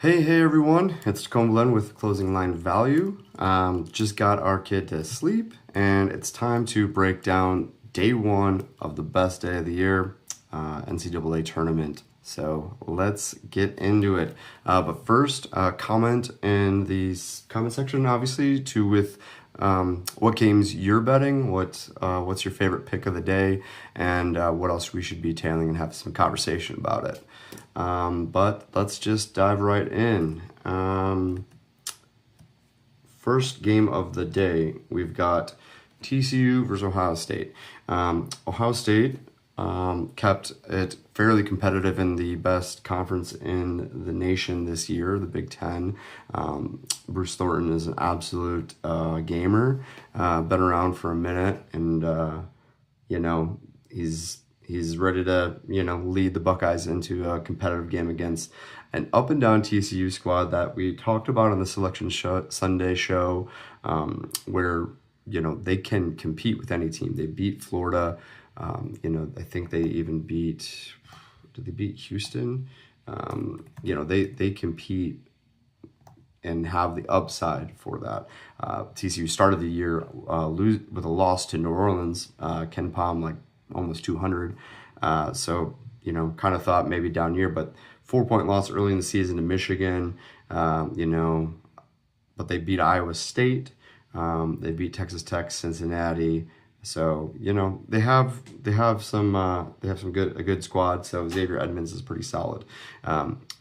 Hey everyone, it's Tacoma Glenn with Closing Line Value. Just got our kid to sleep and it's time to break down day one of the best day of the year, NCAA tournament. So let's get into it. But first, comment in the comment section, obviously, with what games you're betting, what's your favorite pick of the day, and what else we should be tailing and have some conversation about it. But let's just dive right in. First game of the day, we've got TCU versus Ohio State. Ohio State kept it fairly competitive in the best conference in the nation this year, the Big Ten. Bruce Thornton is an absolute gamer. Been around for a minute, and he's ready to lead the Buckeyes into a competitive game against an up and down TCU squad that we talked about on the Selection Sunday show, where they can compete with any team. They beat Florida. I think they even beat. Did they beat Houston? They compete and have the upside for that. TCU started the year with a loss to New Orleans. Ken Pom almost 200. So kind of thought maybe down year, but 4-point loss early in the season to Michigan. But they beat Iowa State. They beat Texas Tech, Cincinnati. So they have a good squad. So Xavier Edmonds is pretty solid.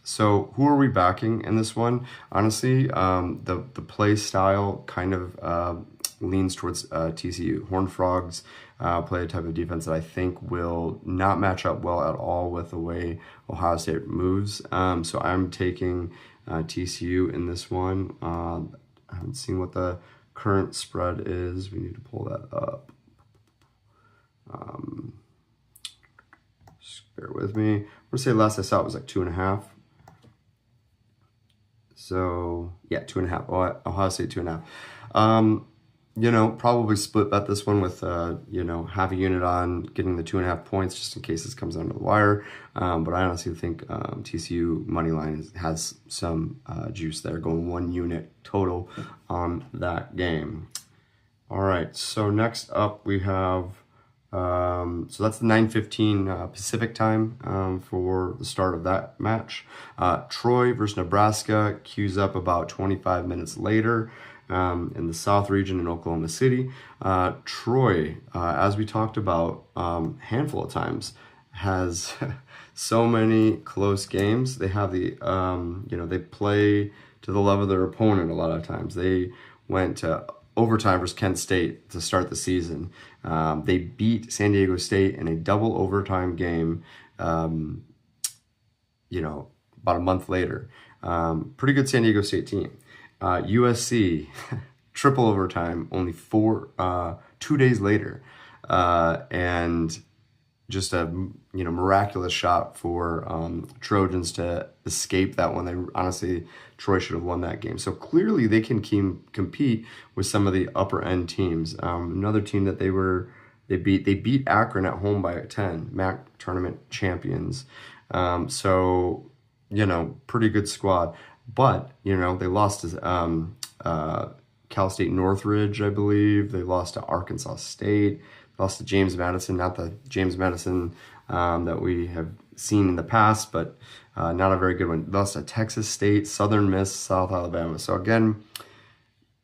So who are we backing in this one? Honestly, the play style kind of leans towards TCU. Horned Frogs play a type of defense that I think will not match up well at all with the way Ohio State moves. So I'm taking TCU in this one. I haven't seen what the current spread is. We need to pull that up. Just bear with me. I'm gonna say last I saw it was 2.5. So yeah, 2.5. Ohio State 2.5. Probably split bet this one with half a unit on getting the 2.5 points just in case this comes down to the wire. But I honestly think TCU money line has some juice there, going 1 unit total on that game. All right, so next up we have. So that's the 9:15 Pacific time for the start of that match. Troy versus Nebraska queues up about 25 minutes later in the South region in Oklahoma City. Troy, as we talked about handful of times, has so many close games. They have they play to the level of their opponent a lot of times. They went to overtime versus Kent State to start the season. They beat San Diego State in a double overtime game, about a month later. Pretty good San Diego State team. USC, triple overtime, only 2 days later. And just a miraculous shot for Trojans to escape that one. Troy should have won that game. So clearly they can compete with some of the upper end teams. Another team that they beat Akron at home by 10, MAC tournament champions. So pretty good squad. But they lost to Cal State Northridge, I believe. They lost to Arkansas State. Lost to James Madison, not the James Madison that we have seen in the past, but not a very good one. Lost to Texas State, Southern Miss, South Alabama. So again,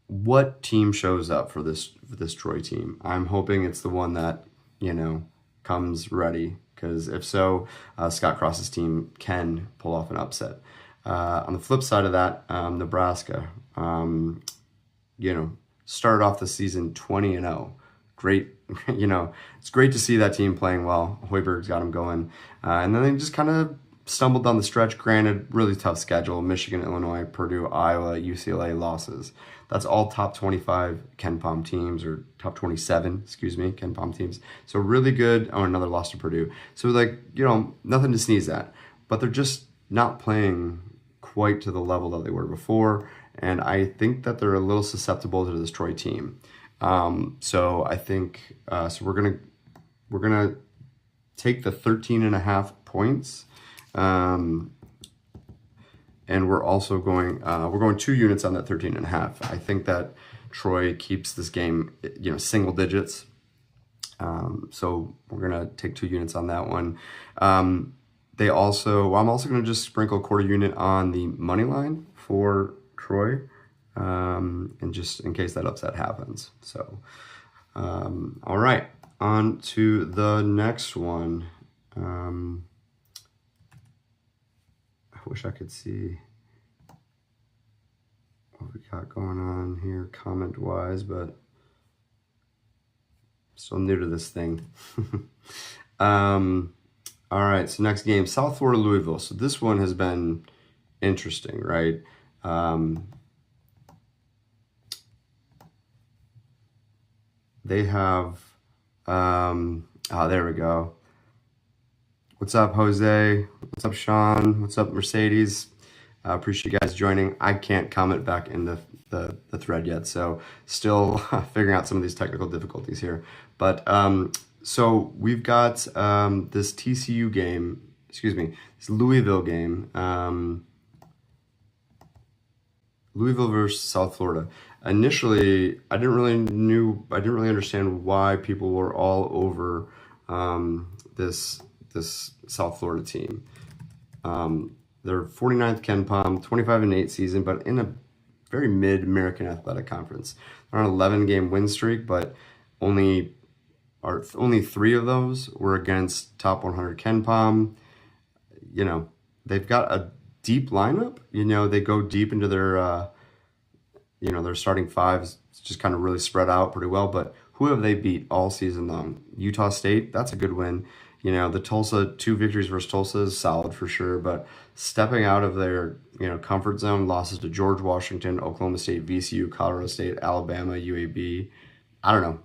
what team shows up for this Troy team? I'm hoping it's the one that comes ready, because if so, Scott Cross's team can pull off an upset. On the flip side of that, Nebraska, started off the season 20-0. Great, it's great to see that team playing well. Hoiberg's got them going. And then they just kind of stumbled down the stretch. Granted, really tough schedule. Michigan, Illinois, Purdue, Iowa, UCLA losses. That's all top 25 Ken Pom teams, or top 27, Ken Pom teams. So really good. Oh, another loss to Purdue. So nothing to sneeze at. But they're just not playing quite to the level that they were before. And I think that they're a little susceptible to this Troy team. So I think we're gonna take the 13.5 points. and we're also going, we're going 2 units on that 13.5. I think that Troy keeps this game, single digits. So we're going to take 2 units on that one. I'm also going to just sprinkle a quarter unit on the money line for Troy, and just in case that upset happens. So, all right, on to the next one. I wish I could see what we got going on here comment-wise, but still new to this thing. All right, so next game, South Florida, Louisville. So this one has been interesting, right? They have, there we go. What's up, Jose? What's up, Sean? What's up, Mercedes? Appreciate you guys joining. I can't comment back in the thread yet, so still figuring out some of these technical difficulties here. But so we've got this TCU game, this Louisville game, Louisville versus South Florida. Initially, I didn't really understand why people were all over this South Florida team. They're 49th KenPom, 25-8 season, but in a very mid-American Athletic Conference. They're on an 11-game win streak, but only 3 of those were against top 100 KenPom. They've got a deep lineup. They go deep into their starting fives, just kind of really spread out pretty well. But who have they beat all season long? Utah State, that's a good win. The Tulsa, 2 victories versus Tulsa is solid for sure, but stepping out of their, comfort zone, losses to George Washington, Oklahoma State, VCU, Colorado State, Alabama, UAB, I don't know,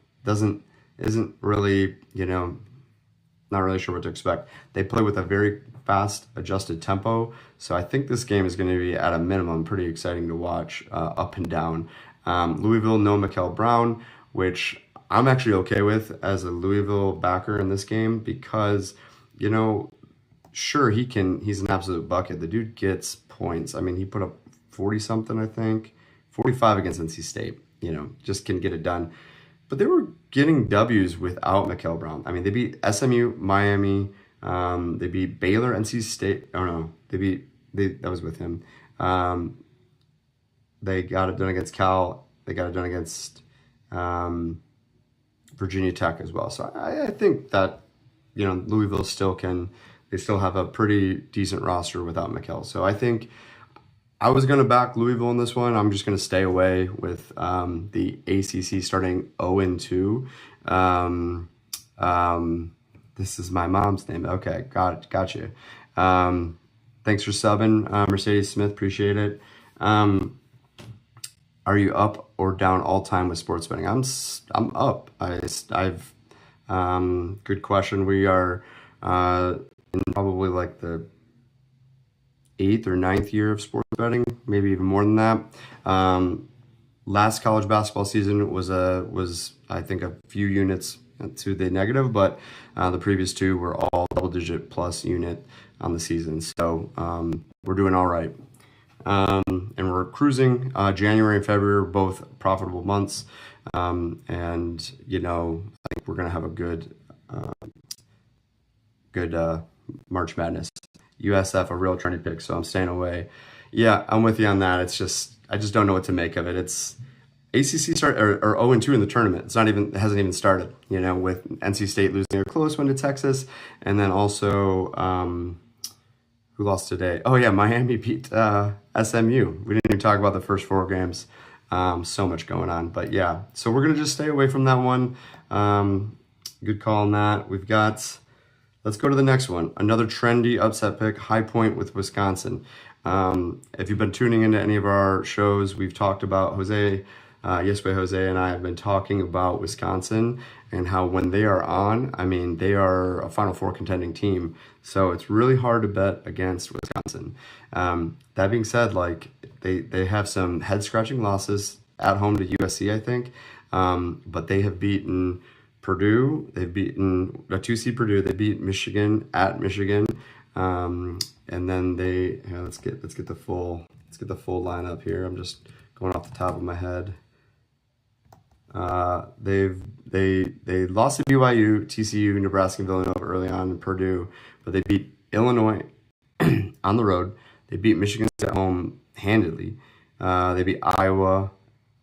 isn't really, not really sure what to expect. They play with a very fast adjusted tempo, so I think this game is going to be, at a minimum, pretty exciting to watch, up and down. Louisville, no Mikel Brown, which I'm actually okay with as a Louisville backer in this game because, sure, he's an absolute bucket. The dude gets points. I mean, he put up 40-something, I think, 45 against NC State, just can get it done. But they were getting W's without Mikel Brown. I mean, they beat SMU, Miami, they beat Baylor, NC State. Oh, no, that was with him. They got it done against Cal. They got it done against Virginia Tech as well. So I think that, Louisville still have a pretty decent roster without Mikel. So I think I was going to back Louisville in this one. I'm just going to stay away with the ACC starting 0-2. This is my mom's name. Okay, got you. Thanks for subbing, Mercedes Smith. Appreciate it. Are you up or down all time with sports betting? I'm up. I've good question. We are in probably like the 8th or 9th year of sports betting, maybe even more than that. Last college basketball season was I think a few units to the negative, but the previous 2 were all double-digit plus unit on the season. So we're doing all right. And we're cruising. January and February are both profitable months. And, I think we're going to have a good March Madness. USF, a real trendy pick, so I'm staying away. Yeah, I'm with you on that. I just don't know what to make of it. It's ACC start or 0-2 in the tournament. It hasn't even started, with NC State losing a close one to Texas. And then also, who lost today? Oh yeah, Miami beat SMU. We didn't even talk about the first 4 games. So much going on, but yeah. So we're gonna just stay away from that one. Good call on that. Let's go to the next one. Another trendy upset pick, High Point with Wisconsin. If you've been tuning into any of our shows, we've talked about Jose and I have been talking about Wisconsin and how when they are on, I mean, they are a Final Four contending team. So it's really hard to bet against Wisconsin. That being said, like they have some head scratching losses at home to USC, I think. But they have beaten Purdue. They've beaten a 2 seed Purdue. They beat Michigan at Michigan. And then let's get the full lineup here. I'm just going off the top of my head. They lost to BYU, TCU, Nebraska, and Villanova early on, and Purdue, but they beat Illinois on the road. They beat Michigan at home handedly. They beat Iowa,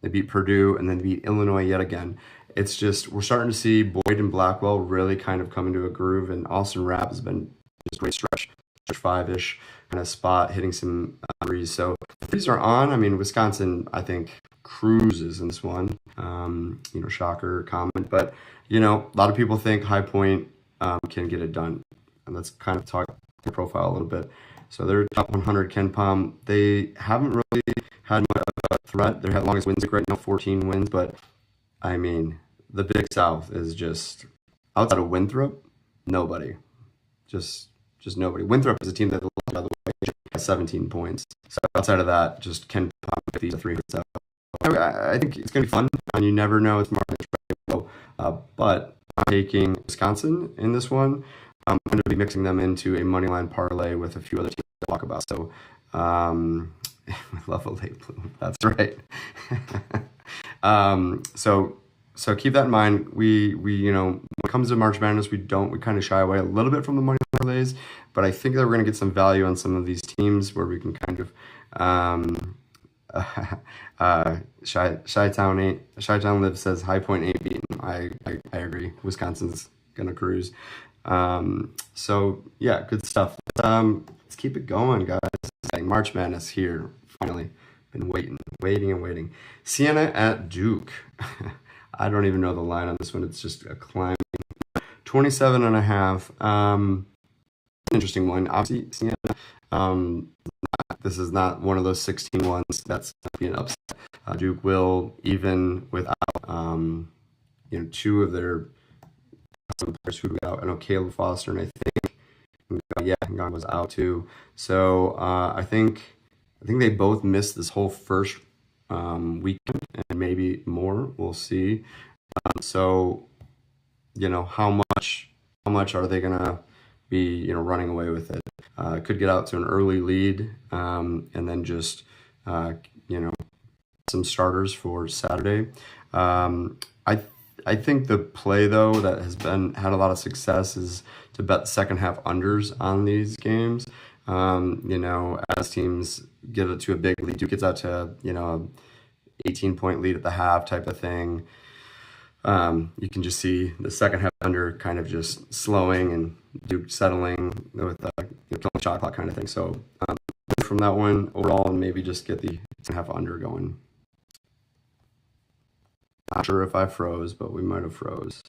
they beat Purdue, and then beat Illinois yet again. It's just, we're starting to see Boyd and Blackwell really kind of come into a groove, and Austin Rapp has been just a great stretch 5-ish kind of spot, hitting some threes. So the threes are on. I mean, Wisconsin, I think, cruises in this one. Shocker comment, but a lot of people think High Point can get it done, and let's kind of talk their profile a little bit. So they're top 100 Ken Pom. They haven't really had much of a threat. Their longest win streak right now, 14 wins, but I mean, the Big South is just, outside of Winthrop, nobody. Just nobody. Winthrop is a team that lost out of the way by 17 points. So outside of that, just Ken Pom with these 300. So I think it's going to be fun, and you never know. It's more but I'm taking Wisconsin in this one. I'm going to be mixing them into a money line parlay with a few other teams to talk about. So, we love a late bloom. That's right. So keep that in mind. We when it comes to March Madness, we kind of shy away a little bit from the money line parlays, but I think that we're going to get some value on some of these teams where we can kind of Chi-Town Live says High Point ain't beaten. I agree. Wisconsin's gonna cruise. So yeah, good stuff. Let's keep it going, guys. March Madness here, finally. Been waiting. Siena at Duke. I don't even know the line on this one. It's just a climbing 27.5. Interesting one. Obviously, Siena. This is not one of those 16 ones that's being upset. Duke will, even without two of their players who got out. I know Caleb Foster, and I think Ngang was out too. So I think they both missed this whole first weekend, and maybe more. We'll see. So how much are they gonna be running away with it? Could get out to an early lead, and then just some starters for Saturday. I think the play though that has had a lot of success is to bet second half unders on these games. As teams get it to a big lead, Duke gets out to 18-point lead at the half type of thing. You can just see the second half under kind of just slowing and Duke settling with killing shot clock kind of thing. So from that one overall, and maybe just get the second half under going. Not sure if I froze, but we might have froze.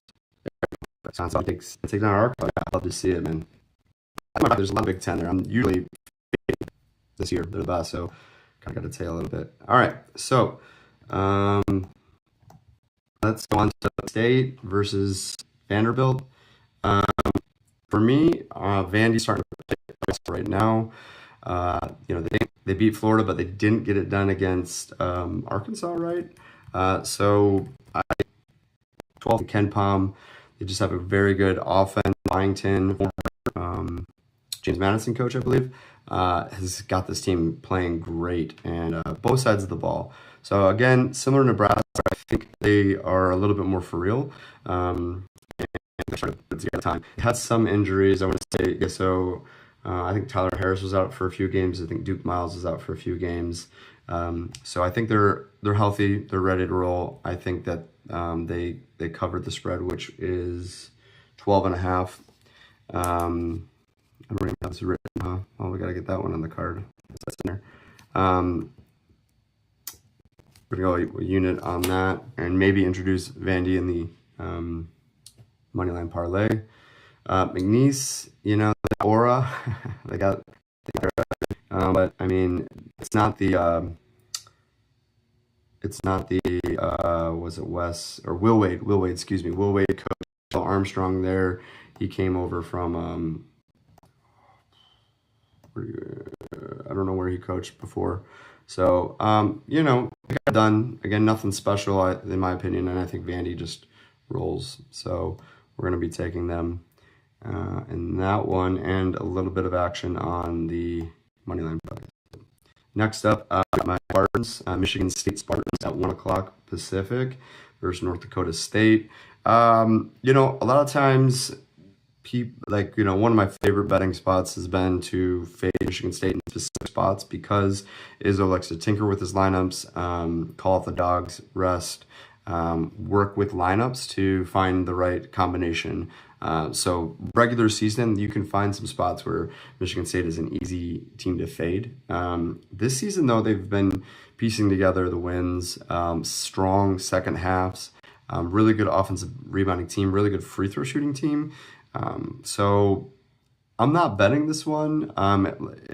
Sounds like it takes down our arc. I'd love to see it, man. There's a lot of Big Ten there. I'm usually this year they're the best, so kind of got to tail a little bit. All right, so let's go on to State versus Vanderbilt. For me, Vandy's starting to play right now. They beat Florida, but they didn't get it done against Arkansas, right? So 12 Ken Pom. They just have a very good offense. Byington, James Madison coach, I believe, has got this team playing great, and both sides of the ball. So again, similar to Nebraska, I think they are a little bit more for real. And they're trying to put together time. They had some injuries, I want to say. So I think Tyler Harris was out for a few games. I think Duke Miles is out for a few games. So I think they're healthy. They're ready to roll. I think that they covered the spread, which is 12.5. I don't even have this written, huh? Oh, we got to get that one on the card. That's in there. We're going to go a unit on that and maybe introduce Vandy in the Moneyline Parlay. McNeese, the aura, they got but I mean, it's not the was it Wes or Will Wade, excuse me, Will Wade coach Armstrong there. He came over from I don't know where he coached before. So they got done. Again, nothing special in my opinion, and I think Vandy just rolls. So we're going to be taking them in that one, and a little bit of action on the money line. Next up, my Spartans, Michigan State Spartans at 1 o'clock Pacific versus North Dakota State. You know, a lot of times, one of my favorite betting spots has been to fade Michigan State in specific spots because Izzo likes to tinker with his lineups, call off the dogs, rest, work with lineups to find the right combination. So regular season, you can find some spots where Michigan State is an easy team to fade. This season, though, they've been piecing together the wins, strong second halves, really good offensive rebounding team, really good free throw shooting team. So I'm not betting this one.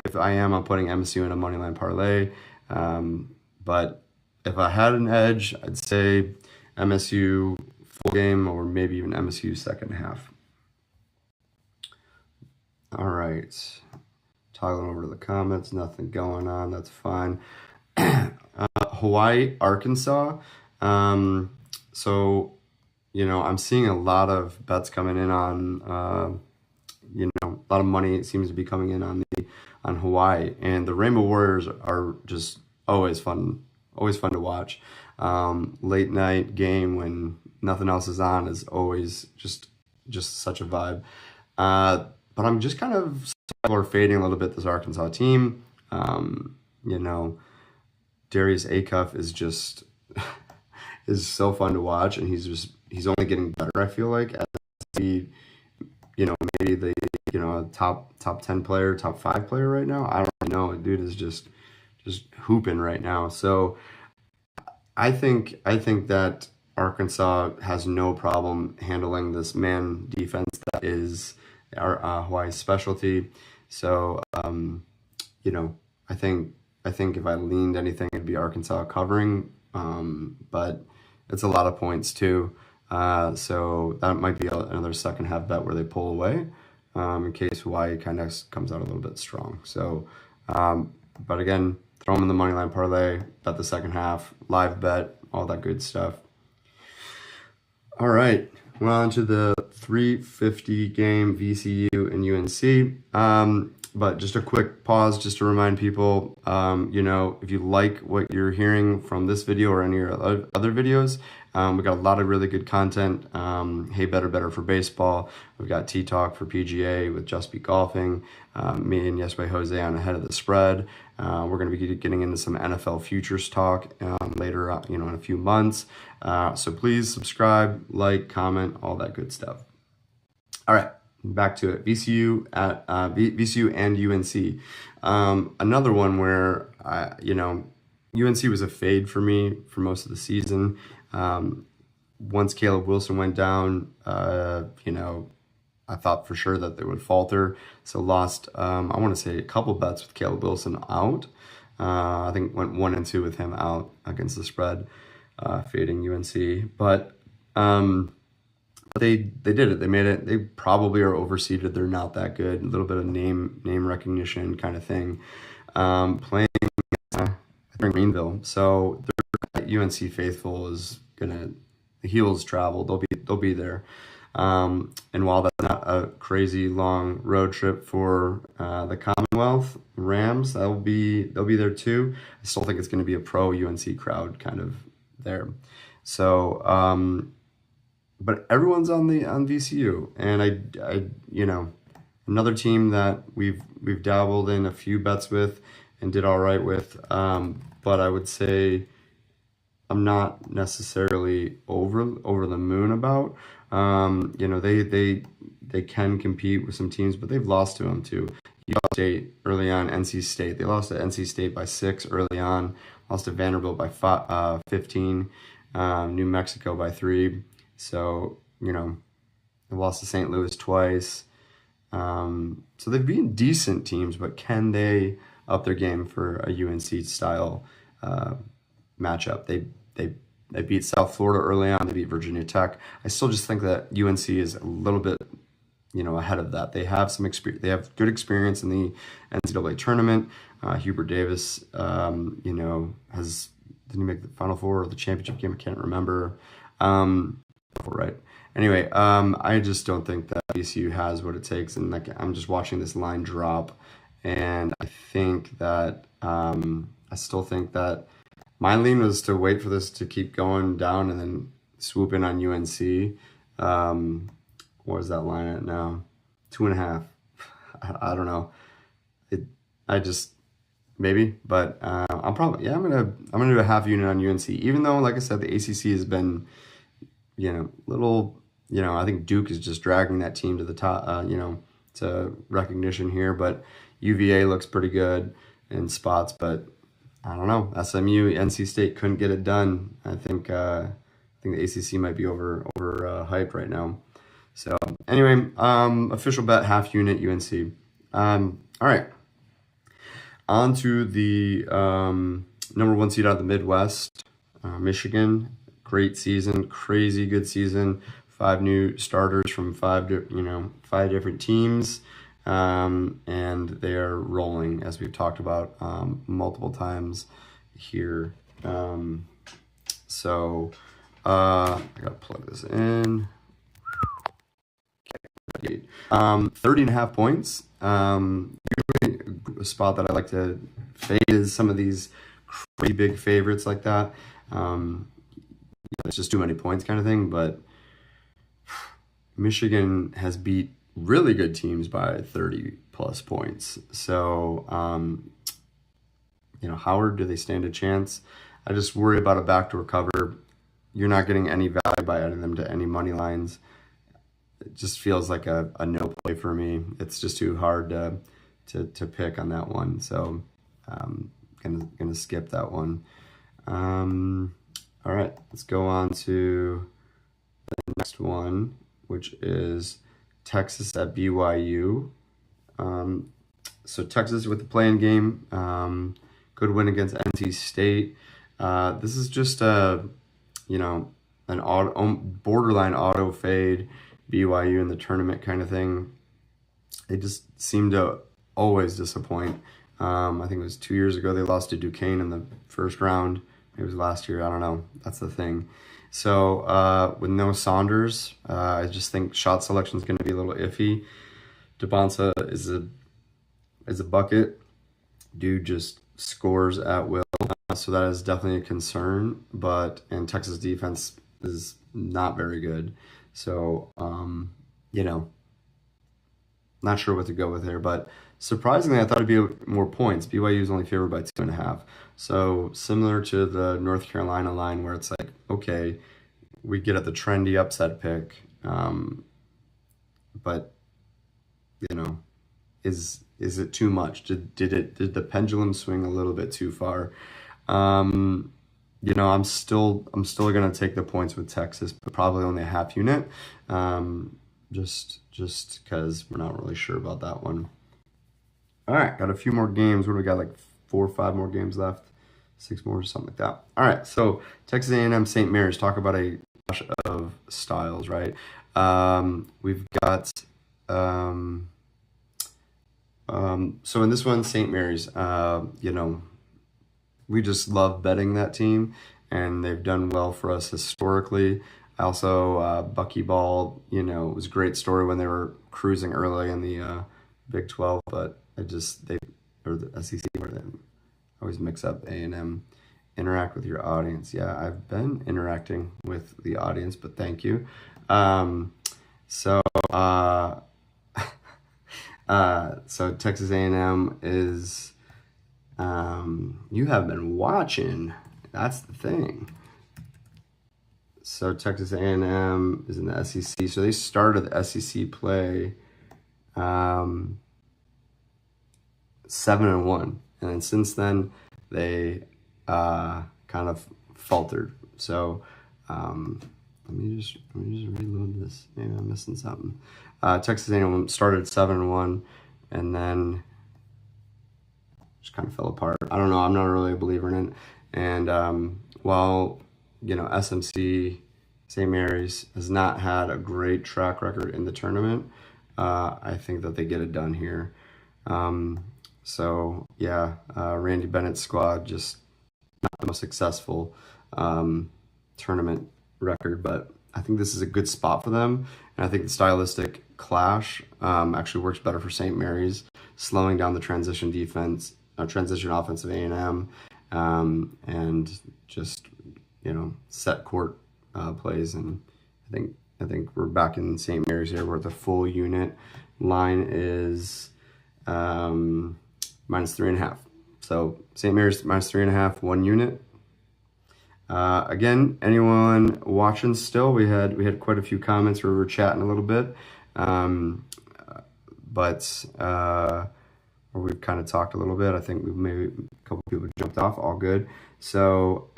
If I am, I'm putting MSU in a moneyline parlay. But if I had an edge, I'd say MSU full game or maybe even MSU second half. All right. Toggling over to the comments. Nothing going on. That's fine. Hawaii, Arkansas. So, you know, I'm seeing a lot of bets coming in on, you know, a lot of money seems to be coming in on Hawaii, and the Rainbow Warriors are just always fun to watch. Late night game when nothing else is on is always just such a vibe. But I'm just kind of fading a little bit this Arkansas team. You know, Darius Acuff is just is so fun to watch, and he's only getting better. I feel like as he, you know, maybe the top 10 player, top 5 player right now. I don't really know. Dude is just hooping right now. So I think that Arkansas has no problem handling this man defense that is our Hawaii's specialty. So you know, I think if I leaned anything, it'd be Arkansas covering. But it's a lot of points too. So that might be another second half bet where they pull away, in case Hawaii kind of comes out a little bit strong. So, but again, throw them in the money line parlay, bet the second half, live bet, all that good stuff. All right, we're on to the 3:50 game, VCU and UNC. But just a quick pause just to remind people, you know, if you like what you're hearing from this video or any other videos, we got a lot of really good content. Hey, better for baseball. We've got T-Talk for PGA with Just Be Golfing. Me and Yes Way Jose on Ahead of the Spread. We're going to be getting into some NFL futures talk later, you know, in a few months. So please subscribe, like, comment, all that good stuff. All right. Back to it. VCU and UNC. Another one where you know, UNC was a fade for me for most of the season. Once Caleb Wilson went down, you know, I thought for sure that they would falter. So lost, I want to say a couple bets with Caleb Wilson out. I think went 1-2 with him out against the spread, fading UNC. But they did it. They made it. They probably are overseeded. They're not that good. A little bit of name recognition kind of thing. Playing Greenville, so the UNC faithful is gonna, the heels travel. They'll be there. And while that's not a crazy long road trip for the Commonwealth Rams, they'll be there too. I still think it's going to be a pro UNC crowd kind of there. So. But everyone's on VCU, and I you know, another team that we've dabbled in a few bets with and did all right with. But I would say I'm not necessarily over the moon about. You know, they can compete with some teams, but they've lost to them too. Utah State early on, NC State. They lost to NC State by 6 early on. Lost to Vanderbilt by 15. New Mexico by 3. So, you know, they lost to St. Louis twice. So they've been decent teams, but can they up their game for a UNC style matchup? They beat South Florida early on. They beat Virginia Tech. I still just think that UNC is a little bit, you know, ahead of that. They have some experience. They have good experience in the NCAA tournament. Hubert Davis, you know, didn't he make the Final Four or the championship game? I can't remember. right? Anyway, I just don't think that VCU has what it takes, and like I'm just watching this line drop, and I think that I still think that my lean was to wait for this to keep going down and then swoop in on UNC. What is that line at now? 2.5. I don't know. It. I just maybe, but I'm probably I'm gonna do a half unit on UNC. Even though, like I said, the ACC has been little. I think Duke is just dragging that team to the top. To recognition here, but UVA looks pretty good in spots, but I don't know. SMU, NC State couldn't get it done. I think the ACC might be over hyped right now. So anyway, official bet half unit UNC. All right, on to the number one seed out of the Midwest, Michigan. Great season, crazy good season. 5 new starters from 5 different teams. And they are rolling, as we've talked about multiple times here. So I gotta plug this in. 30.5 points. Usually a spot that I like to fade is some of these crazy big favorites like that. It's just too many points kind of thing, but Michigan has beat really good teams by 30 plus points. So, Howard, do they stand a chance? I just worry about a backdoor cover. You're not getting any value by adding them to any money lines. It just feels like a no play for me. It's just too hard to pick on that one. So, gonna skip that one. All right, let's go on to the next one, which is Texas at BYU. So Texas with the play-in game, good win against NC State. This is just an borderline auto fade BYU in the tournament kind of thing. They just seem to always disappoint. I think it was 2 years ago they lost to Duquesne in the first round. It was last year. I don't know. That's the thing. So with no Saunders, I just think shot selection is going to be a little iffy. DeBonsa is a bucket. Dude just scores at will. So that is definitely a concern. And Texas defense is not very good. So, not sure what to go with there. But surprisingly, I thought it'd be more points. BYU is only favored by 2.5. So similar to the North Carolina line where it's like, okay, we get at the trendy upset pick. But, is it too much? Did the pendulum swing a little bit too far? I'm still gonna take the points with Texas, but probably only a half unit. Just because we're not really sure about that one. All right, got a few more games. What do we got? Like 4 or 5 more games left, 6 more, something like that. All right, so Texas A&M St. Mary's. Talk about a clash of styles, right? We've got so in this one, St. Mary's. We just love betting that team, and they've done well for us historically. Also, Buckyball, it was a great story when they were cruising early in the Big 12, but or the SEC, where they always mix up A&M. Interact with your audience. Yeah, I've been interacting with the audience, but thank you. So Texas A&M is, you have been watching. That's the thing. So Texas A&M is in the SEC. So they started the SEC play 7-1, and then since then they kind of faltered. So let me just reload this. Maybe I'm missing something. Texas A&M started 7-1, and then just kind of fell apart. I don't know. I'm not really a believer in it. And while SMC St. Mary's has not had a great track record in the tournament, I think that they get it done here. Randy Bennett's squad just not the most successful tournament record, but I think this is a good spot for them, and I think the stylistic clash actually works better for St. Mary's, slowing down the transition offense of A&M, and just set court plays. And I think we're back in St. Mary's here, where the full unit line is -3.5. So St. Mary's -3.5, 1 unit. Again, anyone watching still, we had quite a few comments where we were chatting a little bit, but we've kind of talked a little bit. I think maybe a couple people jumped off, all good. So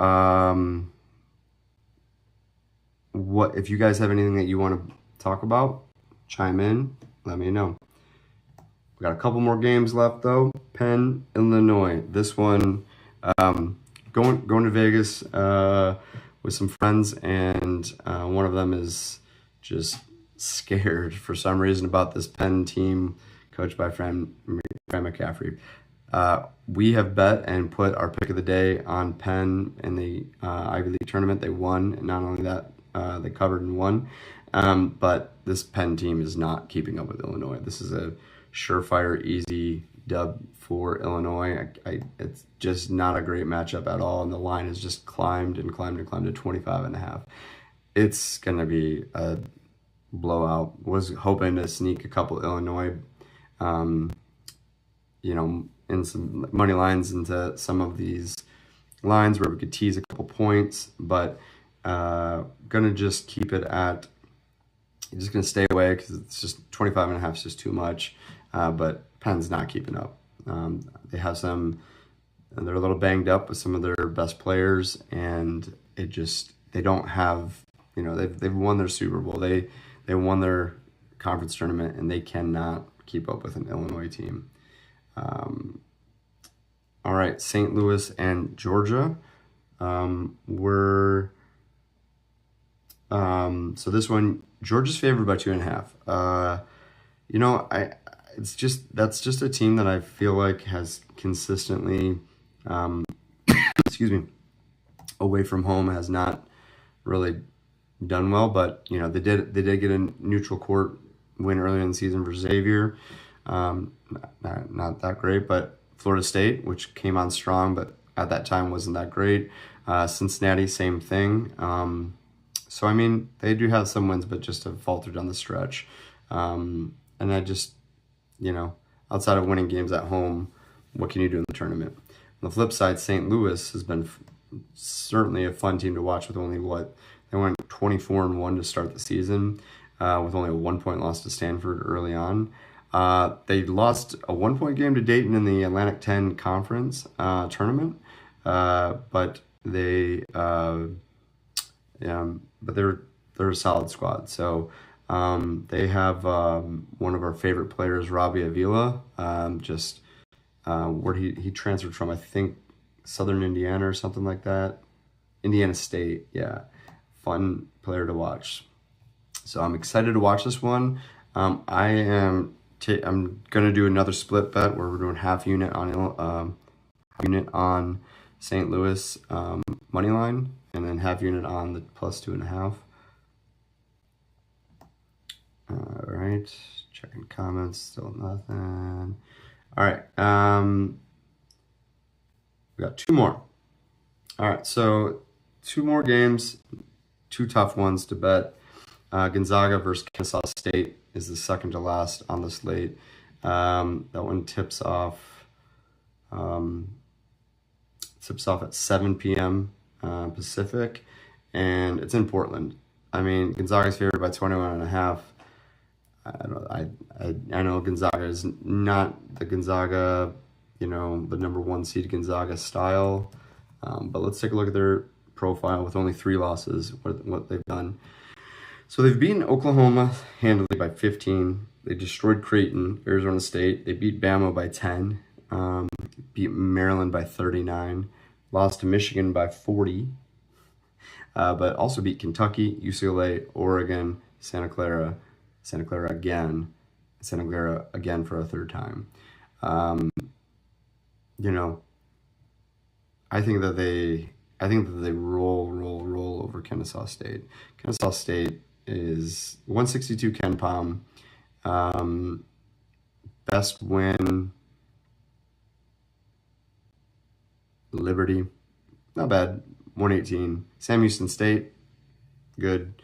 what if you guys have anything that you want to talk about, chime in, let me know. We got a couple more games left though. Penn, Illinois. This one, going to Vegas with some friends, and one of them is just scared for some reason about this Penn team coached by Fran McCaffrey. We have bet and put our pick of the day on Penn in the Ivy League tournament. They won, and not only that, they covered and won. But this Penn team is not keeping up with Illinois. This is a surefire, easy dub for Illinois. It's just not a great matchup at all, and the line has just climbed and climbed and climbed to 25.5. It's going to be a blowout. Was hoping to sneak a couple Illinois, in some money lines into some of these lines where we could tease a couple points, but gonna just keep it at, just gonna stay away because it's just 25.5 is just too much. But Penn's not keeping up. They have and they're a little banged up with some of their best players, and they don't have, they've won their Super Bowl, they won their conference tournament, and they cannot keep up with an Illinois team. All right, St. Louis and Georgia. So this one, Georgia's favored by 2.5. That's just a team that I feel like has consistently, away from home has not really done well. But they did get a neutral court win earlier in the season for Xavier. Not that great, but Florida State, which came on strong, but at that time wasn't that great. Cincinnati, same thing. So I mean, they do have some wins, but just have faltered down the stretch. And I just, outside of winning games at home, what can you do in the tournament? On the flip side, St. Louis has been certainly a fun team to watch with only they went 24-1 to start the season, with only a 1-point loss to Stanford early on. They lost a 1-point game to Dayton in the Atlantic 10 Conference tournament, but they're a solid squad. So they have one of our favorite players, Robbie Avila, where he transferred from, I think, Southern Indiana or something like that. Indiana State, yeah. Fun player to watch. So I'm excited to watch this one. I'm gonna do another split bet where we're doing half unit on St. Louis money line, and then half unit on the +2.5. All right, checking comments, still nothing. All right, we got 2 more. All right, so 2 more games, 2 tough ones to bet. Gonzaga versus Kennesaw State is the second to last on the slate. That one tips off at 7 p.m. Pacific, and it's in Portland. I mean, Gonzaga's favored by 21.5. I know Gonzaga is not the Gonzaga, the number 1 seed Gonzaga style, but let's take a look at their profile with only 3 losses, what they've done. So they've beaten Oklahoma handily by 15. They destroyed Creighton, Arizona State. They beat Bama by 10. Beat Maryland by 39. Lost to Michigan by 40. But also beat Kentucky, UCLA, Oregon, Santa Clara again for a 3rd time. I think that I think that they roll over Kennesaw State. Kennesaw State is 162 Ken Palm. Best win, Liberty, not bad, 118. Sam Houston State, good,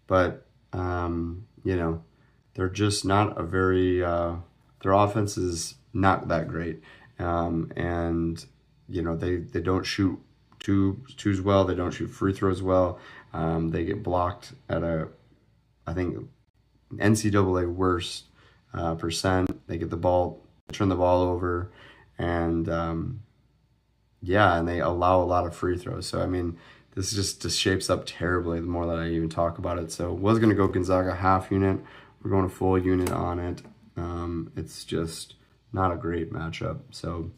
but they're just not a very. Their offense is not that great, and they don't shoot twos well. They don't shoot free throws well. They get blocked at I think NCAA worst percent. They get turn the ball over, and and they allow a lot of free throws. So I mean, this just shapes up terribly the more that I even talk about it. So was gonna go Gonzaga half unit. We're going a full unit on it. It's just not a great matchup. So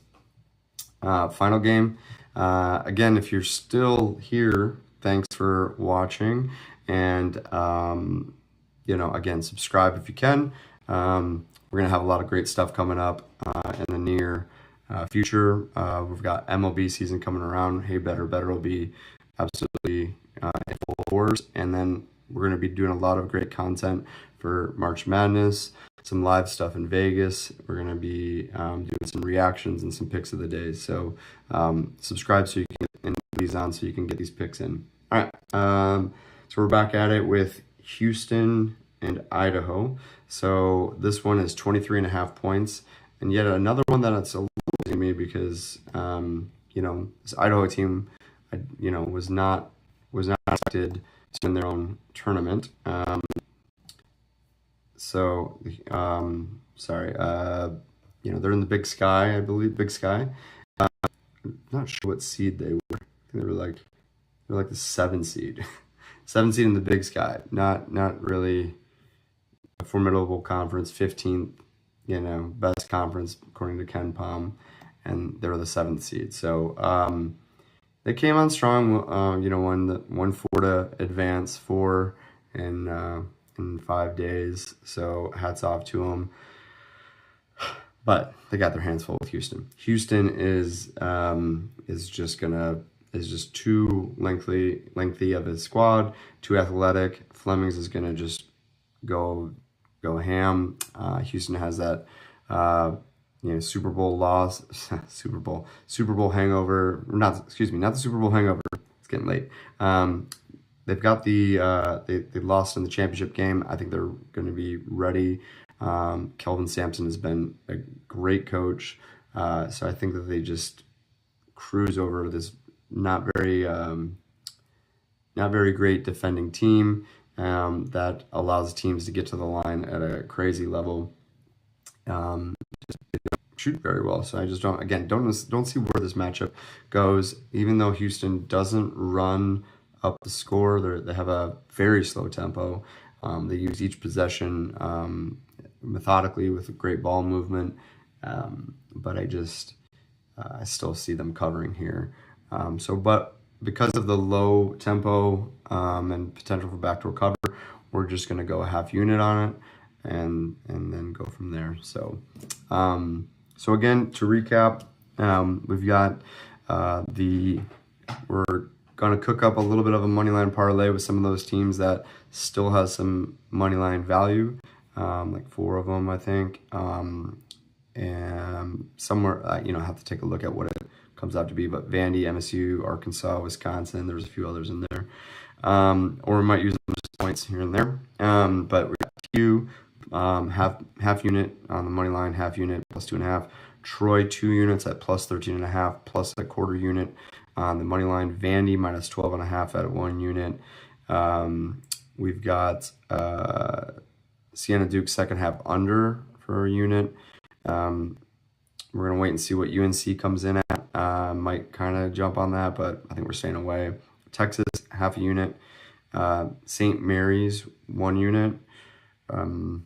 final game. Again, if you're still here, thanks for watching. And, again, subscribe if you can. We're going to have a lot of great stuff coming up in the near future. We've got MLB season coming around. Hey, Better will be absolutely in full force. And then we're going to be doing a lot of great content for March Madness, some live stuff in Vegas. We're going to be doing some reactions and some picks of the day. So subscribe so you can get these on so you can get these picks in. All right. So we're back at it with Houston and Idaho. So this one is 23.5 points. And yet another one that it's a little to me because, this Idaho team, was not expected to win their own tournament. They're in the Big Sky, I believe, Big Sky. I'm not sure what seed they were. I think they were like the 7 seed. 7 seed in the Big Sky. Not really a formidable conference, 15th, best conference according to Ken Palm, and they were the 7th seed. So they came on strong, won 4 to advance 4 in 5 days. So hats off to them. But they got their hands full with Houston. Houston is just too lengthy of a squad, too athletic. Flemings is gonna just go ham. Houston has that Super Bowl loss, Super Bowl hangover. Not the Super Bowl hangover. It's getting late. They've got they lost in the championship game. I think they're going to be ready. Kelvin Sampson has been a great coach, so I think that they just cruise over this not very great defending team that allows teams to get to the line at a crazy level. They don't shoot very well, so I just don't see where this matchup goes. Even though Houston doesn't run up the score, they have a very slow tempo. They use each possession methodically with a great ball movement, but I still see them covering here. But because of the low tempo and potential for backdoor cover, we're just going to go a half unit on it and then go from there. So again, to recap, we've got we're going to cook up a little bit of a money line parlay with some of those teams that still has some money line value, like 4 of them, I think. And somewhere, I have to take a look at what it comes out to be, but Vandy, MSU, Arkansas, Wisconsin, there's a few others in there. Or we might use them as points here and there. But we got Q, half unit on the money line, half unit plus 2.5. Troy 2 units at plus 13.5 plus a quarter unit on the money line. Vandy minus 12.5 at 1 unit. We've got Siena Duke second half under for a unit. We're going to wait and see what UNC comes in at. Might kind of jump on that, but I think we're staying away. Texas, half a unit. St. Mary's, 1 unit. And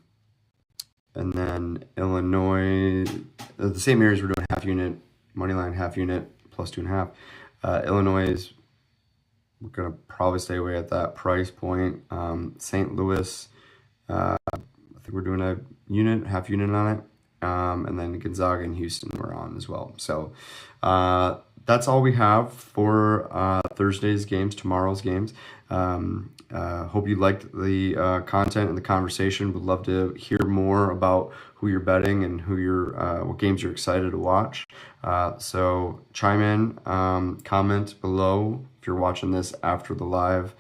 then Illinois, the St. Mary's, we're doing half unit. Money line, half unit, plus 2.5. Illinois, we're going to probably stay away at that price point. St. Louis, I think we're doing a unit, half unit on it. And then Gonzaga and Houston we're on as well. So that's all we have for Thursday's games, tomorrow's games. Hope you liked the content and the conversation. Would love to hear more about who you're betting and who you're what games you're excited to watch. So chime in, comment below if you're watching this after the live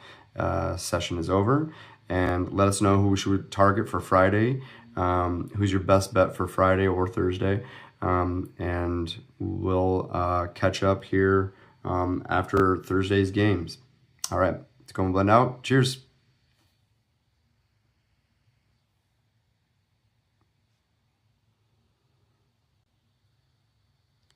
session is over, and let us know who we should target for Friday. Who's your best bet for Friday or Thursday? And we'll catch up here after Thursday's games. All right, let's go and blend out. Cheers.